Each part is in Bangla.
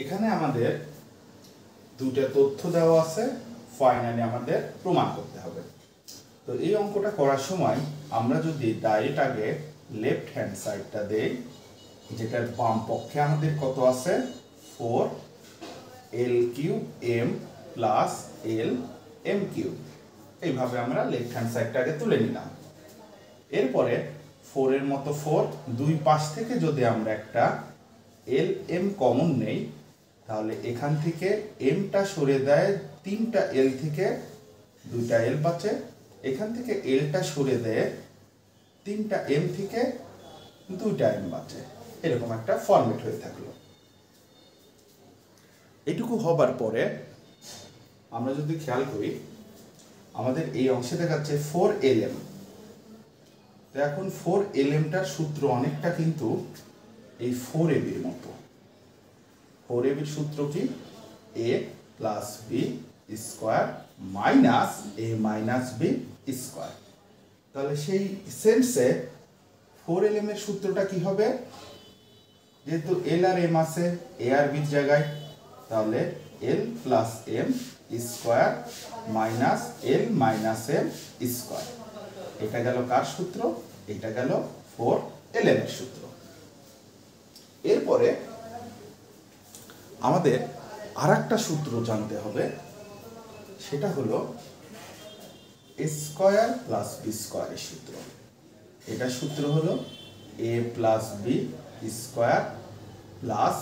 এখানে আমাদের দুটো তথ্য দেওয়া আছে, ফাইনালি আমাদের প্রমাণ করতে হবে। তো এই অঙ্কটা করার সময় আমরা যদি ডাইরেক্ট আগে লেফট হ্যান্ড সাইডটা দেই, যেটার বাম পক্ষে আমাদের কত আছে 4l³ প্লাস lm³, এইভাবে আমরা লেফট হ্যান্ড সাইডটাকে তুলে নিলাম। এরপরে 4 এর মতো 4, দুই পাশ থেকে যদি আমরা একটা lm কমন নেই, তাহলে এখান থেকে mটা সরে দেয়, 3টা l থেকে 2টা l বাঁচে, এখান থেকে lটা সরে দেয়, 3টা m থেকে 2টা m বাঁচে। এরকম একটা ফরম্যাট হয়ে থাকলো। এটুকু হবার পরে আমরা যদি খেয়াল করি, আমাদের এই অংশে দেখাচ্ছে 4lm। তো এখন 4lmটার সূত্র অনেকটা কিন্তু এই 4ab-র মতো। 4ab-র সূত্র কি? a plus B square minus a minus B square. তাহলে সেই সেন্সে 4lm এর সূত্রটা কি হবে? যেহেতু l আর m আছে a আর b জায়গায়, তাহলে l plus m square minus l minus m square. এটা গেল কার সূত্র? এটা গেল 4lm এর সূত্র। এরপরে আমাদের আরেকটা সূত্র জানতে হবে, সেটা হলো a স্কোয়ার প্লাস বি স্কোয়ারের সূত্র। এটা সূত্র হলো a plus B square plus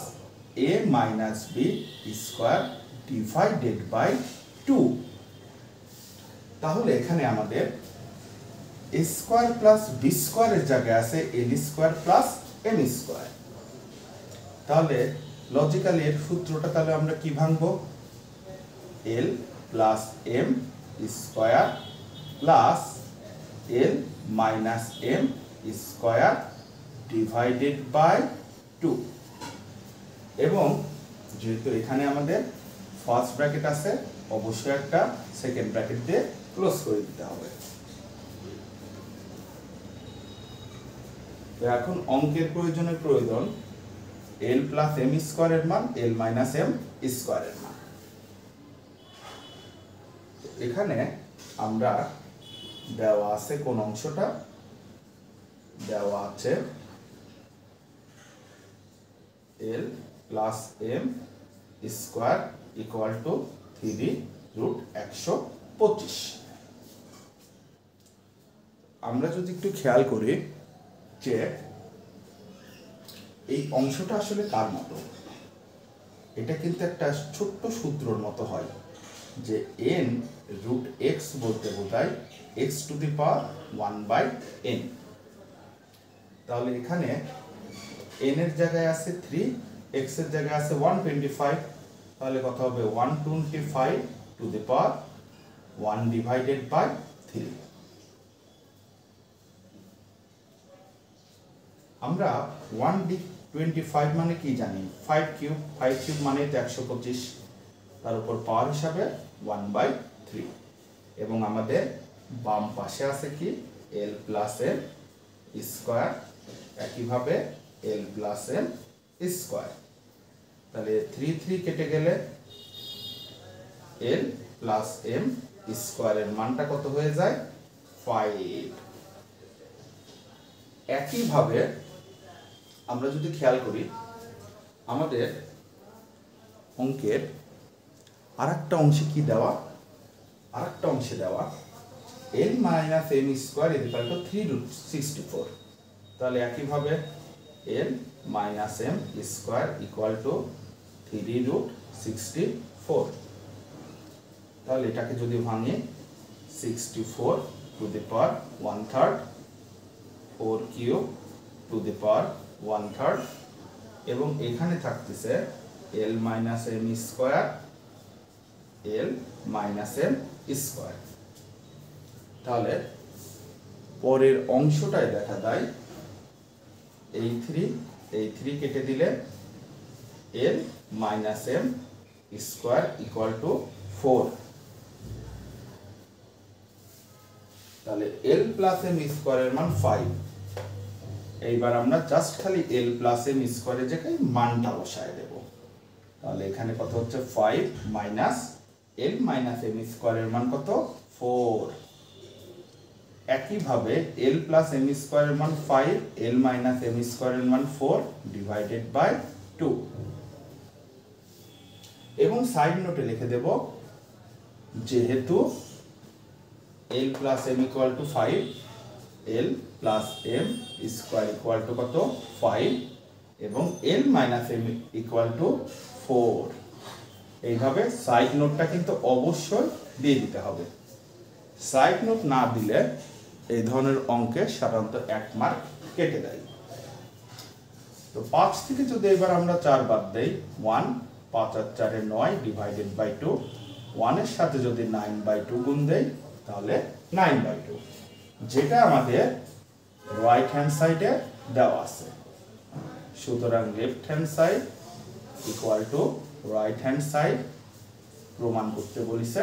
a minus B square divided by 2। তাহলে এখানে আমাদের a স্কোয়ার প্লাস বি স্কোয়ারের জায়গায় আছে l square plus m square. তাহলে লজিক্যালি এর সূত্রটা তাহলে আমরা কি ভাঙবো? l plus m square plus l minus m square divided by 2। এবং যেহেতু এখানে আমাদের ফার্স্ট ব্র্যাকেট আছে, অবশ্যই একটা সেকেন্ড ব্র্যাকেট দিয়ে ক্লোজ করে দিতে হবে। তো এখন অঙ্কের প্রয়োজন l প্লাস m স্কোয়ারের মান l মাইনাস m স্কোয়ারের মান। এখানে আমরা দেওয়া আছে কোন অংশটা? দেওয়া আছে l plus m square equal to 3√125। আমরা যদি একটু খেয়াল করি যে এই অংশটা আসলে কার মতো, এটা কিন্তু একটা ছোট্ট সূত্রর মতো হয়, যে n√x বলতে বোঝায় x two the power 1/n। তাহলে এখানে n এর জায়গায় আছে 3, x এর জায়গায় আছে 125, তাহলে কত হবে 125 to the power 1 divided by 3। আমরা 125 মানে কি জানি? 5³ মানে তো 125, তার উপর পাওয়ার হিসাবে 1/3। এবং আমাদের বাম পাশে আছে কি l প্লাস m স্কোয়ার, একইভাবে l প্লাস m স্কোয়ার। তাহলে 3 কেটে গেলে l প্লাস m স্কোয়ারের মানটা কত হয়ে যায়? 5। একইভাবে আমরা যদি খেয়াল করি, আমাদের অঙ্কের আরেকটা অংশে কি দেওয়া? আরেকটা অংশে দেওয়া l minus m square equal to 3√64। তাহলে একইভাবে l minus m square equal to 3√64। তাহলে এটাকে যদি ভাঙে 64 two the power 1/3, 4³ two the পাওয়ার 1/3, এবং এখানে থাকতেছে l minus m square, l minus m square. তাহলে পরের অংশটায় দেখা যায় এই 3 কেটে দিলে l minus m square equal to 4। তাহলে l প্লাস m স্কোয়ারের মান 5। এইবার আমরা জাস্ট খালি l প্লাস m স্কোয়ারের জায়গায় মানটা বসায় দেব। তাহলে এখানে কত হচ্ছে 5 মাইনাস l মাইনাস m স্কয়ারের মান কত 4। একইভাবে l প্লাস m স্কয়ারের মান 5, l মাইনাস m স্কয়ারের মান 4 ডিভাইডেড বাই 2। এবং সাইড নোটে লিখে দেব যেহেতু l plus m equal to 5, l plus m square equal to কত 5 এবং l minus m equal to 4। এইভাবে সাইড নোটটা কিন্তু অবশ্যই দিয়ে দিতে হবে। সাইড নোট না দিলে এই ধরনের অঙ্কে সাধারণত 1 মার্ক কেটে দেয়। তো 5 থেকে যদি এবার আমরা 4 বাদ দেই, 1 5 আর 4 এ 9 ডিভাইডেড বাই 2, 1 এর সাথে যদি 9/2 গুণ দেই তাহলে 9/2, যেটা আমাদের রাইট হ্যান্ড সাইডে দেওয়া আছে। সুতরাং left hand side equal to right hand side প্রমাণ করতে বলেছে